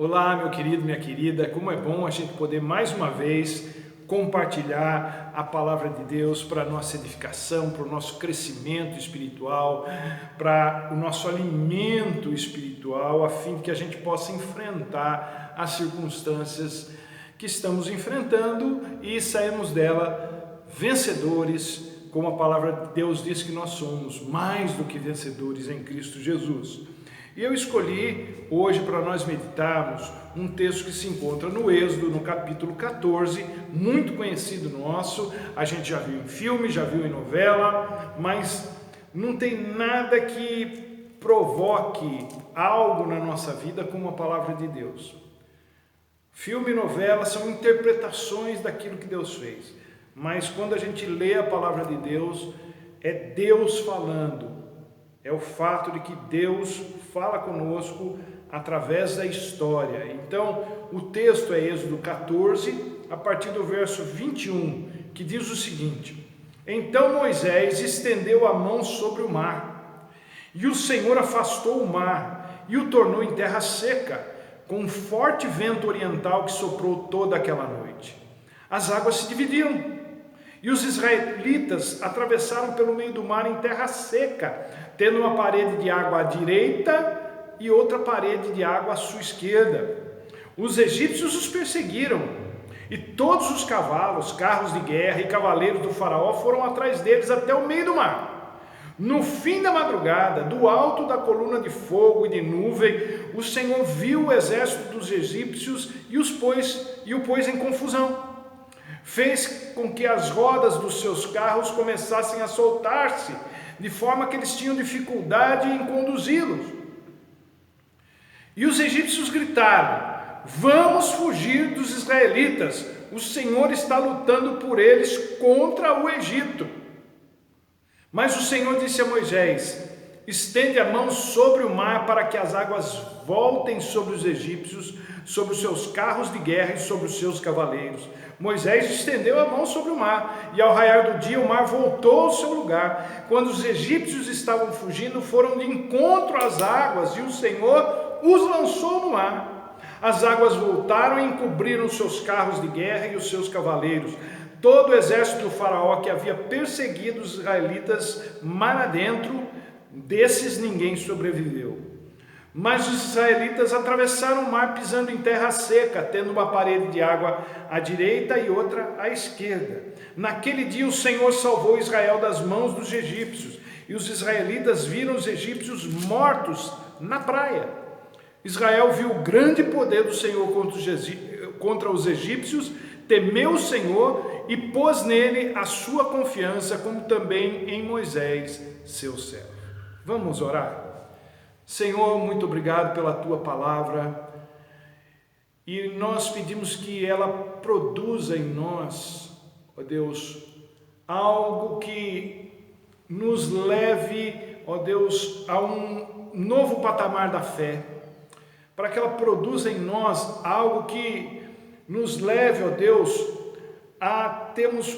Olá, meu querido, minha querida, como é bom a gente poder mais uma vez compartilhar a palavra de Deus para a nossa edificação, para o nosso crescimento espiritual, para o nosso alimento espiritual, a fim de que a gente possa enfrentar as circunstâncias que estamos enfrentando e sairmos dela vencedores, como a palavra de Deus diz que nós somos, mais do que vencedores em Cristo Jesus. E eu escolhi hoje para nós meditarmos um texto que se encontra no Êxodo, no capítulo 14, muito conhecido nosso, a gente já viu em filme, já viu em novela, mas não tem nada que provoque algo na nossa vida como a palavra de Deus. Filme e novela são interpretações daquilo que Deus fez, mas quando a gente lê a palavra de Deus, é Deus falando. É o fato de que Deus fala conosco através da história. Então, o texto é Êxodo 14, a partir do verso 21, que diz o seguinte: Então Moisés estendeu a mão sobre o mar, e o Senhor afastou o mar, e o tornou em terra seca, com um forte vento oriental que soprou toda aquela noite. As águas se dividiram, e os israelitas atravessaram pelo meio do mar em terra seca, tendo uma parede de água à direita e outra parede de água à sua esquerda. Os egípcios os perseguiram, e todos os cavalos, carros de guerra e cavaleiros do faraó foram atrás deles até o meio do mar. No fim da madrugada, do alto da coluna de fogo e de nuvem, o Senhor viu o exército dos egípcios e o pôs em confusão. Fez com que as rodas dos seus carros começassem a soltar-se, de forma que eles tinham dificuldade em conduzi-los. E os egípcios gritaram: Vamos fugir dos israelitas, o Senhor está lutando por eles contra o Egito. Mas o Senhor disse a Moisés: Estende a mão sobre o mar para que as águas voltem sobre os egípcios, sobre os seus carros de guerra e sobre os seus cavaleiros. Moisés estendeu a mão sobre o mar, e ao raiar do dia o mar voltou ao seu lugar. Quando os egípcios estavam fugindo, foram de encontro às águas, e o Senhor os lançou no mar. As águas voltaram e encobriram os seus carros de guerra e os seus cavaleiros. Todo o exército do faraó que havia perseguido os israelitas mar adentro, desses ninguém sobreviveu. Mas os israelitas atravessaram o mar pisando em terra seca, tendo uma parede de água à direita e outra à esquerda. Naquele dia o Senhor salvou Israel das mãos dos egípcios, e os israelitas viram os egípcios mortos na praia. Israel viu o grande poder do Senhor contra os egípcios, temeu o Senhor e pôs nele a sua confiança, como também em Moisés, seu servo. Vamos orar? Senhor, muito obrigado pela Tua palavra, e nós pedimos que ela produza em nós, ó Deus, algo que nos leve, ó Deus, a um novo patamar da fé, para que ela produza em nós algo que nos leve, ó Deus, a termos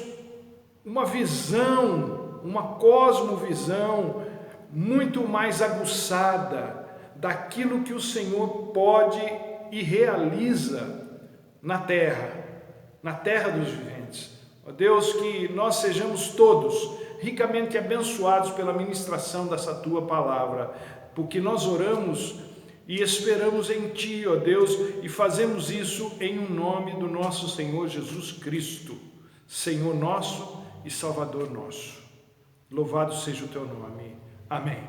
uma visão, uma cosmovisão, muito mais aguçada daquilo que o Senhor pode e realiza na terra dos viventes. Ó Deus, que nós sejamos todos ricamente abençoados pela ministração dessa Tua palavra, porque nós oramos e esperamos em Ti, ó Deus, e fazemos isso em um nome do nosso Senhor Jesus Cristo, Senhor nosso e Salvador nosso. Louvado seja o Teu nome. Amém.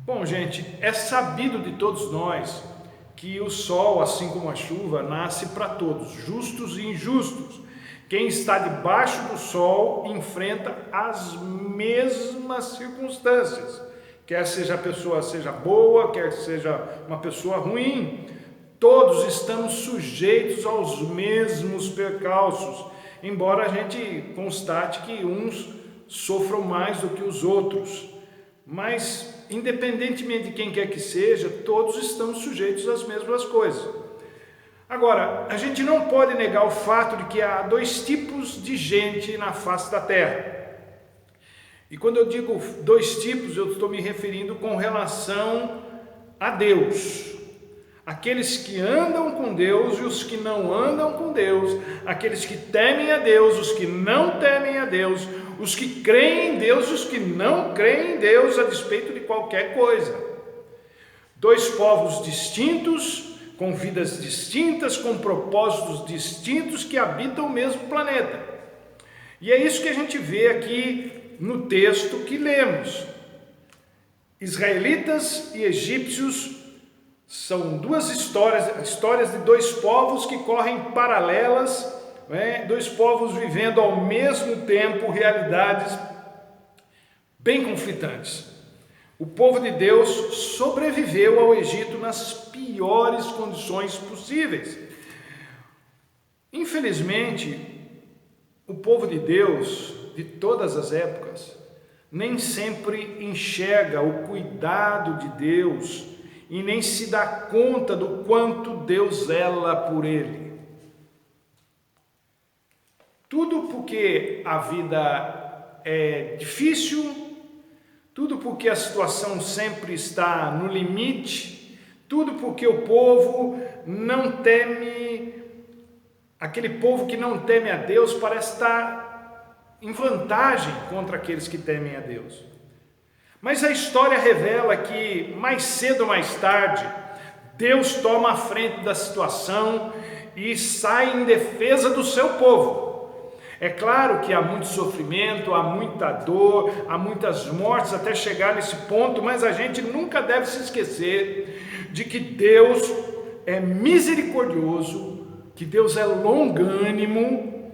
Bom, gente, é sabido de todos nós que o sol, assim como a chuva, nasce para todos, justos e injustos. Quem está debaixo do sol enfrenta as mesmas circunstâncias, quer seja a pessoa seja boa, quer seja uma pessoa ruim. Todos estamos sujeitos aos mesmos percalços, embora a gente constate que uns sofram mais do que os outros. Mas, independentemente de quem quer que seja, todos estamos sujeitos às mesmas coisas. Agora, a gente não pode negar o fato de que há dois tipos de gente na face da terra. E quando eu digo dois tipos, eu estou me referindo com relação a Deus. aqueles que andam com Deus e os que não andam com Deus, aqueles que temem a Deus, os que não temem a Deus, os que creem em Deus e os que não creem em Deus, a despeito de qualquer coisa. Dois povos distintos, com vidas distintas, com propósitos distintos, que habitam o mesmo planeta. E é isso que a gente vê aqui no texto que lemos. Israelitas e egípcios são duas histórias de dois povos que correm paralelas, dois povos vivendo ao mesmo tempo realidades bem conflitantes. O povo de Deus sobreviveu ao Egito nas piores condições possíveis. Infelizmente, o povo de Deus, de todas as épocas, nem sempre enxerga o cuidado de Deus e nem se dá conta do quanto Deus zela por ele. Tudo porque a vida é difícil, tudo porque a situação sempre está no limite, tudo porque o povo não teme, aquele povo que não teme a Deus parece estar em vantagem contra aqueles que temem a Deus. Mas a história revela que mais cedo ou mais tarde, Deus toma a frente da situação e sai em defesa do seu povo. É claro que há muito sofrimento, há muita dor, há muitas mortes até chegar nesse ponto, mas a gente nunca deve se esquecer de que Deus é misericordioso, que Deus é longânimo,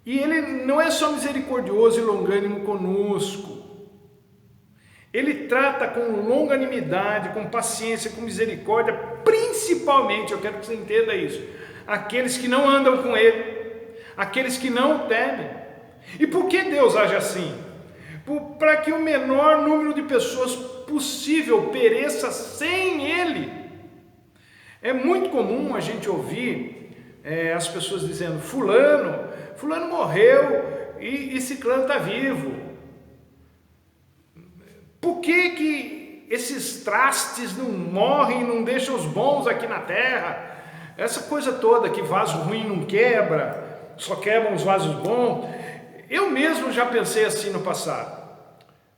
e Ele não é só misericordioso e longânimo conosco. Ele trata com longanimidade, com paciência, com misericórdia, principalmente, eu quero que você entenda isso, aqueles que não andam com Ele, aqueles que não o temem. E por que Deus age assim? Para que o menor número de pessoas possível pereça sem Ele. É muito comum a gente ouvir as pessoas dizendo, fulano morreu e ciclano está vivo. Por que esses trastes não morrem e não deixam os bons aqui na terra? Essa coisa toda que vaso ruim não quebra, só quebram os vasos bons. Eu mesmo já pensei assim no passado.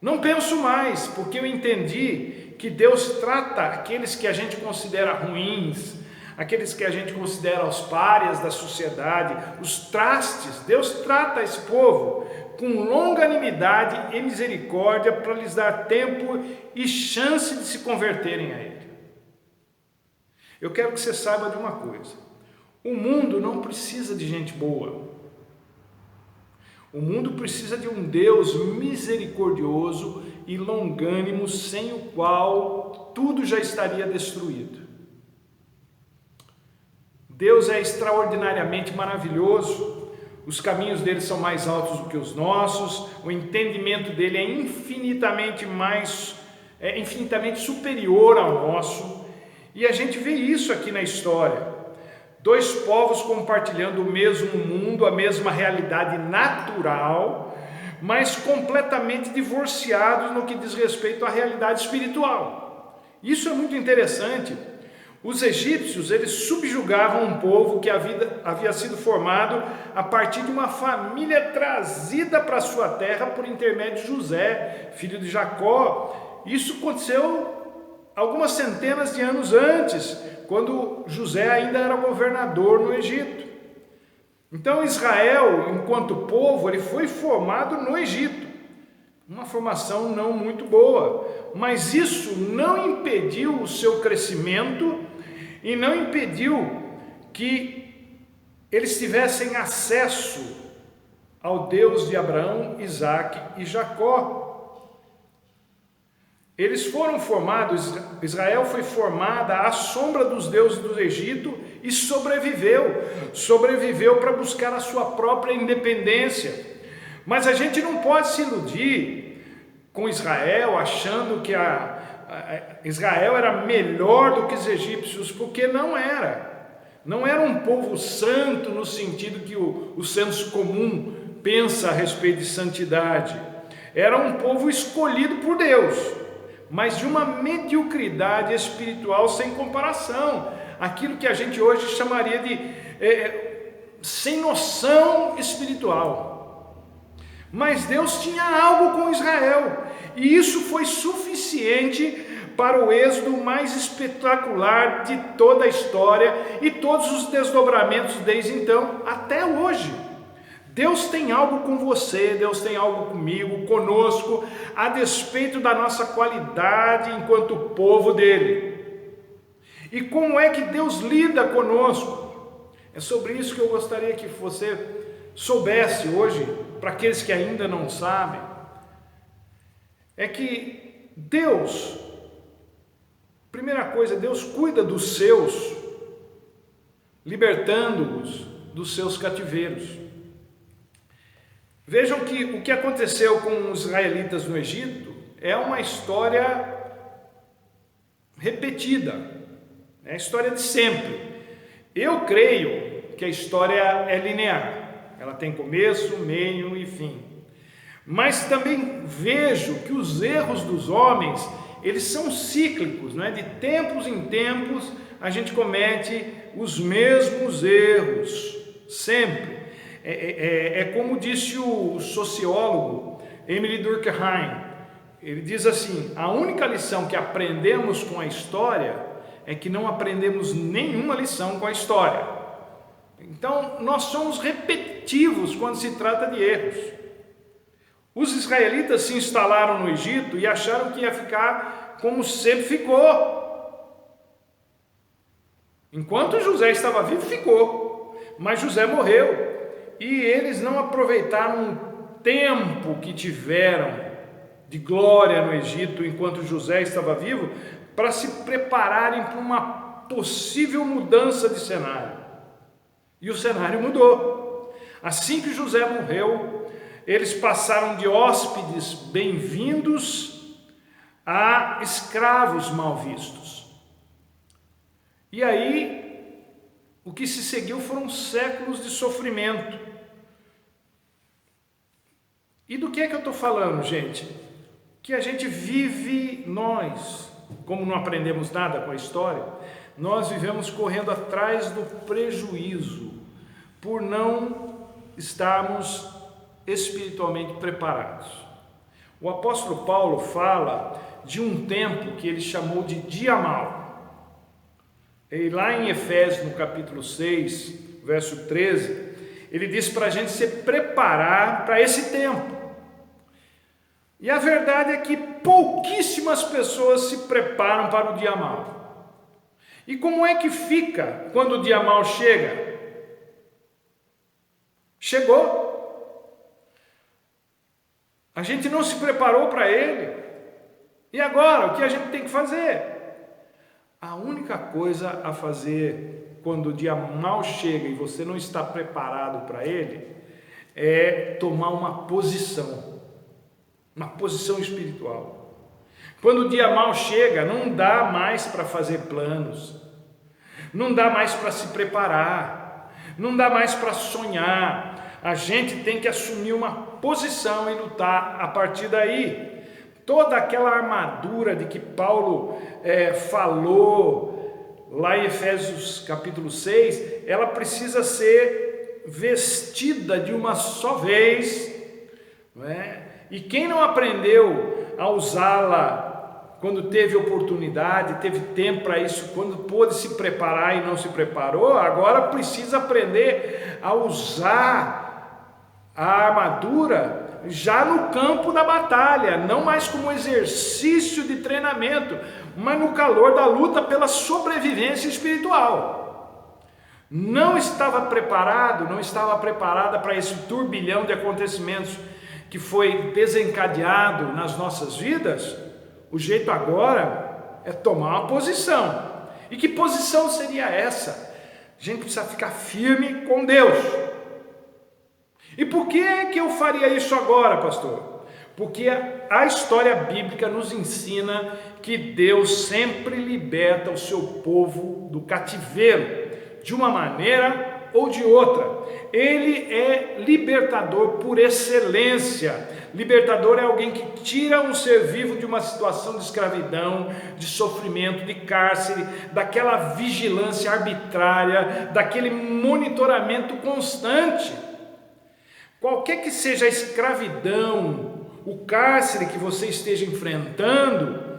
Não penso mais, porque eu entendi que Deus trata aqueles que a gente considera ruins, aqueles que a gente considera os párias da sociedade, os trastes. Deus trata esse povo com longanimidade e misericórdia para lhes dar tempo e chance de se converterem a Ele. Eu quero que você saiba de uma coisa. O mundo não precisa de gente boa. O mundo precisa de um Deus misericordioso e longânimo, sem o qual tudo já estaria destruído. Deus é extraordinariamente maravilhoso, os caminhos dele são mais altos do que os nossos, o entendimento dele é infinitamente superior ao nosso, e a gente vê isso aqui na história. Dois povos compartilhando o mesmo mundo, a mesma realidade natural, mas completamente divorciados no que diz respeito à realidade espiritual. Isso é muito interessante. Os egípcios, eles subjugavam um povo que havia sido formado a partir de uma família trazida para a sua terra por intermédio de José, filho de Jacó. Isso aconteceu algumas centenas de anos antes, quando José ainda era governador no Egito. Então Israel, enquanto povo, ele foi formado no Egito, uma formação não muito boa, mas isso não impediu o seu crescimento e não impediu que eles tivessem acesso ao Deus de Abraão, Isaque e Jacó. Eles foram formados, Israel foi formada à sombra dos deuses do Egito e sobreviveu para buscar a sua própria independência. Mas a gente não pode se iludir com Israel, achando que Israel era melhor do que os egípcios, porque não era. Não era um povo santo no sentido que o senso comum pensa a respeito de santidade. Era um povo escolhido por Deus, mas de uma mediocridade espiritual sem comparação. Aquilo que a gente hoje chamaria de sem noção espiritual. Mas Deus tinha algo com Israel, e isso foi suficiente para o êxodo mais espetacular de toda a história e todos os desdobramentos desde então até hoje. Deus tem algo com você, Deus tem algo comigo, conosco, a despeito da nossa qualidade enquanto povo dele. E como é que Deus lida conosco? É sobre isso que eu gostaria que você soubesse hoje, para aqueles que ainda não sabem, é que Deus, primeira coisa, Deus cuida dos seus, libertando-os dos seus cativeiros. Vejam que o que aconteceu com os israelitas no Egito é uma história repetida, é a história de sempre. Eu creio que a história é linear, ela tem começo, meio e fim. Mas também vejo que os erros dos homens, eles são cíclicos, não é? De tempos em tempos a gente comete os mesmos erros, sempre. É como disse o sociólogo Emile Durkheim, ele diz assim: a única lição que aprendemos com a história é que não aprendemos nenhuma lição com a história. Então nós somos repetitivos quando se trata de erros. Os israelitas se instalaram no Egito e acharam que ia ficar como sempre ficou. Enquanto José estava vivo, ficou, mas José morreu. E eles não aproveitaram o tempo que tiveram de glória no Egito, enquanto José estava vivo, para se prepararem para uma possível mudança de cenário. E o cenário mudou. Assim que José morreu, eles passaram de hóspedes bem-vindos a escravos mal vistos. E aí, o que se seguiu foram séculos de sofrimento. E do que é que eu estou falando, gente? Que a gente vive, nós, como não aprendemos nada com a história, nós vivemos correndo atrás do prejuízo, por não estarmos espiritualmente preparados. O apóstolo Paulo fala de um tempo que ele chamou de dia mau. E lá em Efésios, no capítulo 6, verso 13, ele diz para a gente se preparar para esse tempo. E a verdade é que pouquíssimas pessoas se preparam para o dia mau. E como é que fica quando o dia mau chega? Chegou. A gente não se preparou para ele. E agora, o que a gente tem que fazer? A única coisa a fazer quando o dia mau chega e você não está preparado para ele é tomar uma posição espiritual. Quando o dia mau chega, não dá mais para fazer planos, não dá mais para se preparar, não dá mais para sonhar. A gente tem que assumir uma posição e lutar a partir daí. Toda aquela armadura de que Paulo falou lá em Efésios capítulo 6, ela precisa ser vestida de uma só vez, não é? E quem não aprendeu a usá-la quando teve oportunidade, teve tempo para isso, quando pôde se preparar e não se preparou, agora precisa aprender a usar a armadura já no campo da batalha, não mais como exercício de treinamento, mas no calor da luta pela sobrevivência espiritual. Não estava preparado, não estava preparada para esse turbilhão de acontecimentos que foi desencadeado nas nossas vidas. O jeito agora é tomar uma posição. E que posição seria essa? A gente precisa ficar firme com Deus. E por que é que eu faria isso agora, pastor? Porque a história bíblica nos ensina que Deus sempre liberta o seu povo do cativeiro, de uma maneira ou de outra. Ele é libertador por excelência. Libertador é alguém que tira um ser vivo de uma situação de escravidão, de sofrimento, de cárcere, daquela vigilância arbitrária, daquele monitoramento constante. Qualquer que seja a escravidão, o cárcere que você esteja enfrentando,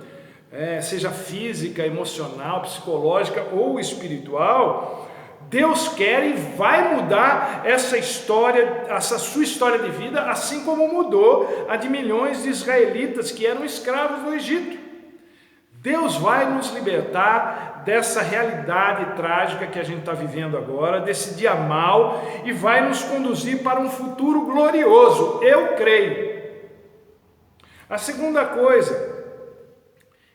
seja física, emocional, psicológica ou espiritual, Deus quer e vai mudar essa história, essa sua história de vida, assim como mudou a de milhões de israelitas que eram escravos no Egito. Deus vai nos libertar dessa realidade trágica que a gente está vivendo agora, desse dia mau, e vai nos conduzir para um futuro glorioso. Eu creio. A segunda coisa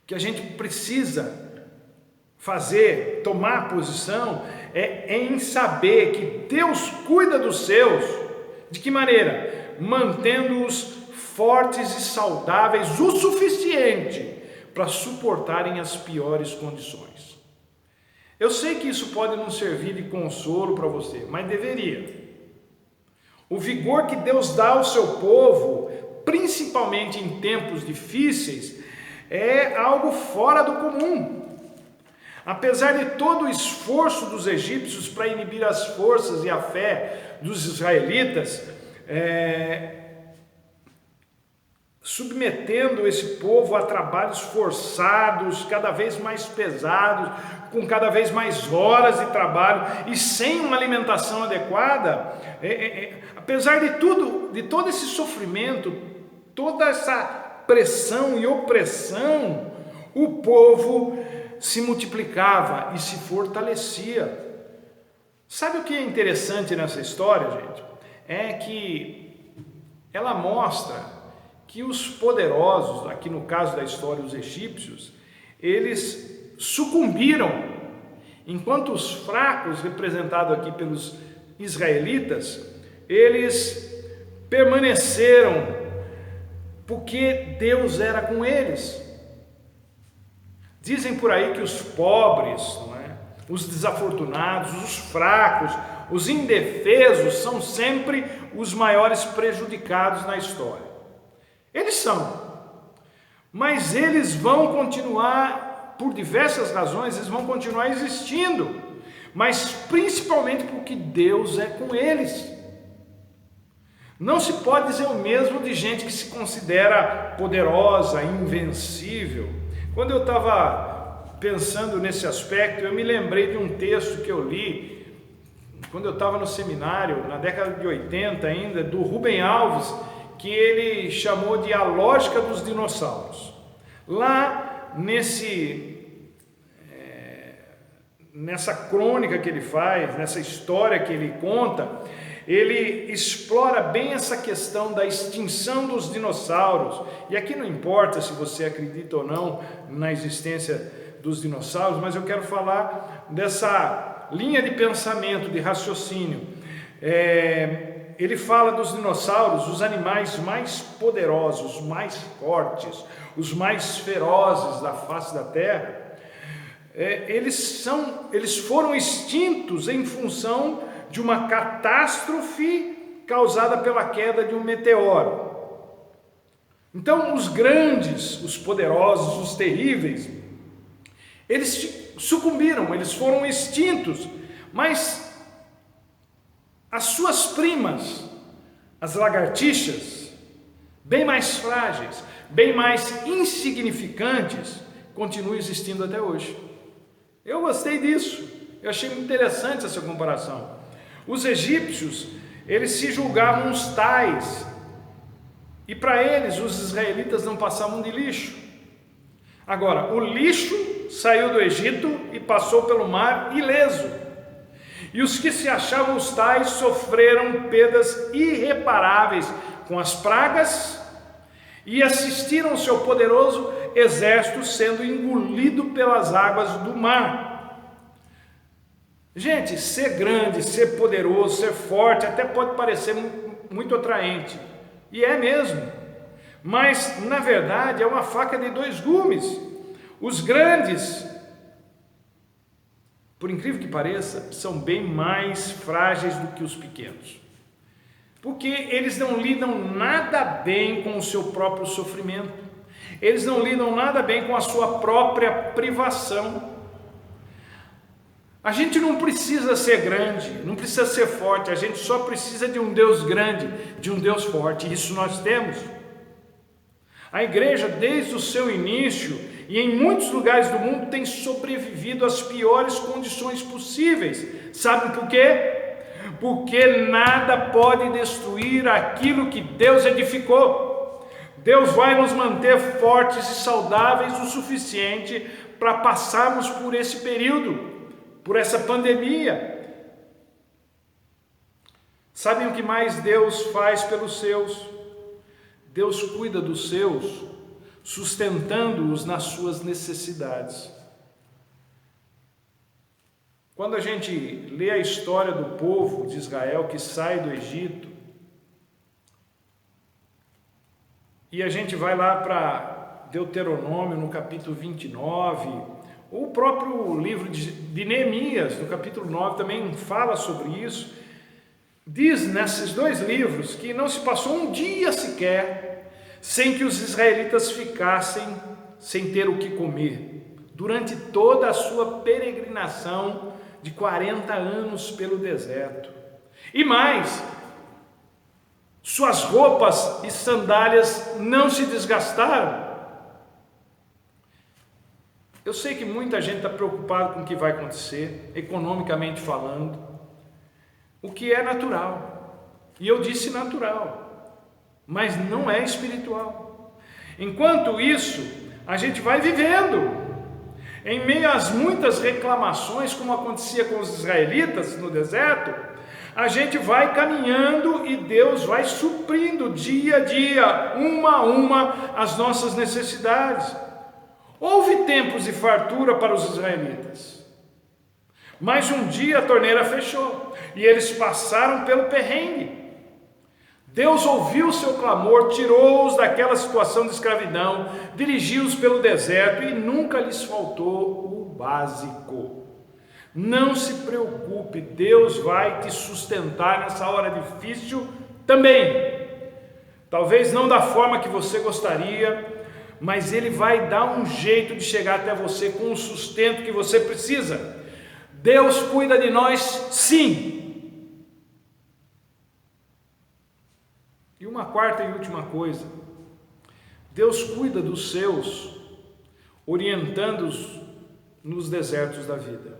que a gente precisa fazer, tomar posição, é em saber que Deus cuida dos seus. De que maneira? Mantendo-os fortes e saudáveis o suficiente para suportarem as piores condições. Eu sei que isso pode não servir de consolo para você, mas deveria. O vigor que Deus dá ao seu povo, principalmente em tempos difíceis, é algo fora do comum. Apesar de todo o esforço dos egípcios para inibir as forças e a fé dos israelitas, submetendo esse povo a trabalhos forçados, cada vez mais pesados, com cada vez mais horas de trabalho e sem uma alimentação adequada, apesar de tudo, de todo esse sofrimento, toda essa pressão e opressão, o povo se multiplicava e se fortalecia. Sabe o que é interessante nessa história, gente? É que ela mostra que os poderosos, aqui no caso da história os egípcios, eles sucumbiram, enquanto os fracos, representados aqui pelos israelitas, eles permaneceram, porque Deus era com eles. Dizem por aí que os pobres, os desafortunados, os fracos, os indefesos são sempre os maiores prejudicados na história. Eles são, mas eles vão continuar, por diversas razões, eles vão continuar existindo, mas principalmente porque Deus é com eles. Não se pode dizer o mesmo de gente que se considera poderosa, invencível. Quando eu estava pensando nesse aspecto, eu me lembrei de um texto que eu li, quando eu estava no seminário, na década de 80 ainda, do Rubem Alves, que ele chamou de A Lógica dos Dinossauros. Lá nessa crônica que ele faz, nessa história que ele conta, ele explora bem essa questão da extinção dos dinossauros. E aqui não importa se você acredita ou não na existência dos dinossauros, mas eu quero falar dessa linha de pensamento, de raciocínio. Ele fala dos dinossauros, os animais mais poderosos, mais fortes, os mais ferozes da face da Terra. Eles foram extintos em função de uma catástrofe causada pela queda de um meteoro. Então, os grandes, os poderosos, os terríveis, eles sucumbiram, eles foram extintos, mas as suas primas, as lagartixas, bem mais frágeis, bem mais insignificantes, continuam existindo até hoje. Eu gostei disso, eu achei muito interessante essa comparação. Os egípcios, eles se julgavam uns tais, e para eles os israelitas não passavam de lixo. Agora, o lixo saiu do Egito e passou pelo mar ileso. E os que se achavam os tais sofreram perdas irreparáveis com as pragas e assistiram o seu poderoso exército sendo engolido pelas águas do mar. Gente, ser grande, ser poderoso, ser forte até pode parecer muito atraente, e é mesmo, mas na verdade é uma faca de dois gumes. Os grandes, por incrível que pareça, são bem mais frágeis do que os pequenos. Porque eles não lidam nada bem com o seu próprio sofrimento, eles não lidam nada bem com a sua própria privação. A gente não precisa ser grande, não precisa ser forte, a gente só precisa de um Deus grande, de um Deus forte, isso nós temos. A igreja, desde o seu início, e em muitos lugares do mundo, tem sobrevivido às piores condições possíveis. Sabe por quê? Porque nada pode destruir aquilo que Deus edificou. Deus vai nos manter fortes e saudáveis o suficiente para passarmos por esse período, por essa pandemia. Sabem o que mais Deus faz pelos seus? Deus cuida dos seus, sustentando-os nas suas necessidades. Quando a gente lê a história do povo de Israel que sai do Egito, e a gente vai lá para Deuteronômio no capítulo 29, o próprio livro de Neemias, no capítulo 9, também fala sobre isso. Diz nesses dois livros que não se passou um dia sequer sem que os israelitas ficassem sem ter o que comer, durante toda a sua peregrinação de 40 anos pelo deserto. E mais, suas roupas e sandálias não se desgastaram. Eu sei que muita gente está preocupada com o que vai acontecer, economicamente falando, o que é natural. E eu disse natural, mas não é espiritual. Enquanto isso, a gente vai vivendo, em meio às muitas reclamações, como acontecia com os israelitas no deserto, a gente vai caminhando e Deus vai suprindo dia a dia, uma a uma, as nossas necessidades. Houve tempos de fartura para os israelitas, mas um dia a torneira fechou e eles passaram pelo perrengue. Deus ouviu o seu clamor, tirou-os daquela situação de escravidão, dirigiu-os pelo deserto e nunca lhes faltou o básico. Não se preocupe, Deus vai te sustentar nessa hora difícil também. Talvez não da forma que você gostaria, mas Ele vai dar um jeito de chegar até você com o sustento que você precisa. Deus cuida de nós, sim. E uma quarta e última coisa, Deus cuida dos seus, orientando-os nos desertos da vida.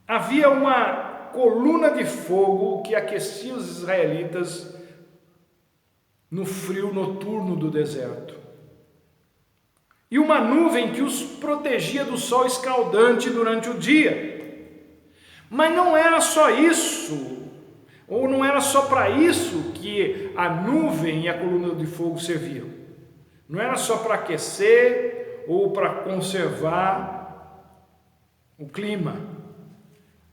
Havia uma coluna de fogo que aquecia os israelitas no frio noturno do deserto, e uma nuvem que os protegia do sol escaldante durante o dia. Mas não era só isso, ou não era só para isso que a nuvem e a coluna de fogo serviam. Não era só para aquecer ou para conservar o clima.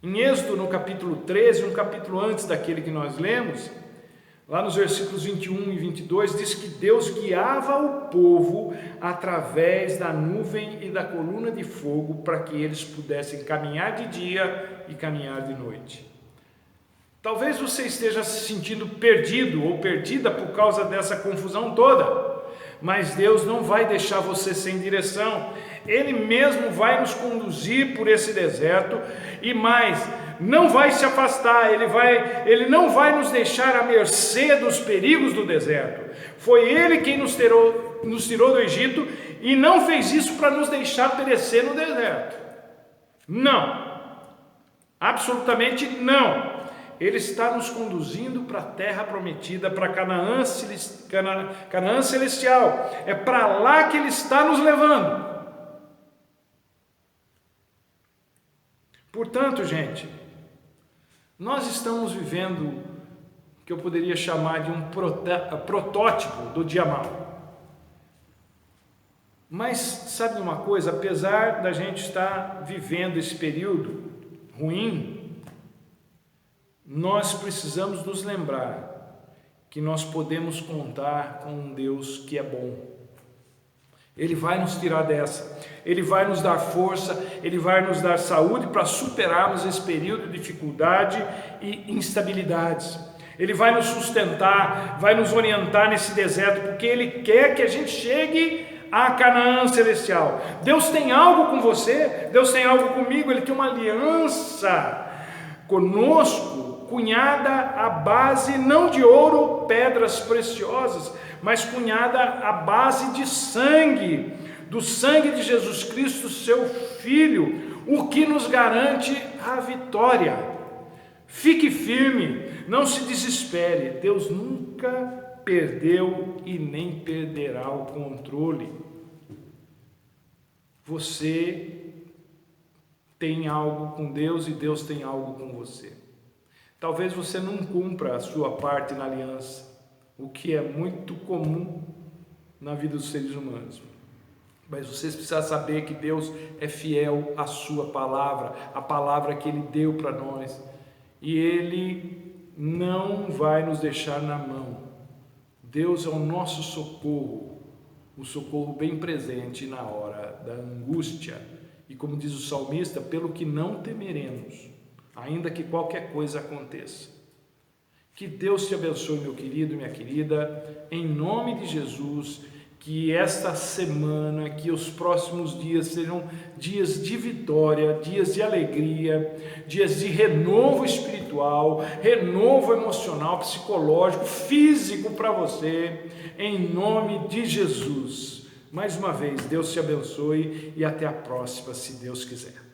Em Êxodo, no capítulo 13, um capítulo antes daquele que nós lemos, lá nos versículos 21 e 22, diz que Deus guiava o povo através da nuvem e da coluna de fogo para que eles pudessem caminhar de dia e caminhar de noite. Talvez você esteja se sentindo perdido ou perdida por causa dessa confusão toda, mas Deus não vai deixar você sem direção. Ele mesmo vai nos conduzir por esse deserto e mais, não vai se afastar, ele não vai nos deixar à mercê dos perigos do deserto. Foi Ele quem nos tirou do Egito e não fez isso para nos deixar perecer no deserto. Não, absolutamente não. Ele está nos conduzindo para a terra prometida, para Canaã celestial. É para lá que Ele está nos levando. Portanto, gente, nós estamos vivendo o que eu poderia chamar de um protótipo do dia mau. Mas sabe uma coisa? Apesar da gente estar vivendo esse período ruim, nós precisamos nos lembrar que nós podemos contar com um Deus que é bom. Ele vai nos tirar dessa, Ele vai nos dar força, Ele vai nos dar saúde para superarmos esse período de dificuldade e instabilidades. Ele vai nos sustentar, vai nos orientar nesse deserto, porque Ele quer que a gente chegue a Canaã celestial. Deus tem algo com você, Deus tem algo comigo, Ele tem uma aliança conosco, cunhada à base não de ouro, pedras preciosas, mas cunhada à base de sangue, do sangue de Jesus Cristo, seu Filho, o que nos garante a vitória. Fique firme, não se desespere, Deus nunca perdeu e nem perderá o controle. Você tem algo com Deus e Deus tem algo com você. Talvez você não cumpra a sua parte na aliança, o que é muito comum na vida dos seres humanos. Mas vocês precisam saber que Deus é fiel à sua palavra, a palavra que Ele deu para nós. E Ele não vai nos deixar na mão. Deus é o nosso socorro, o socorro bem presente na hora da angústia. E como diz o salmista, pelo que não temeremos, ainda que qualquer coisa aconteça. Que Deus te abençoe, meu querido e minha querida, em nome de Jesus, que esta semana, que os próximos dias sejam dias de vitória, dias de alegria, dias de renovo espiritual, renovo emocional, psicológico, físico para você, em nome de Jesus. Mais uma vez, Deus te abençoe e até a próxima, se Deus quiser.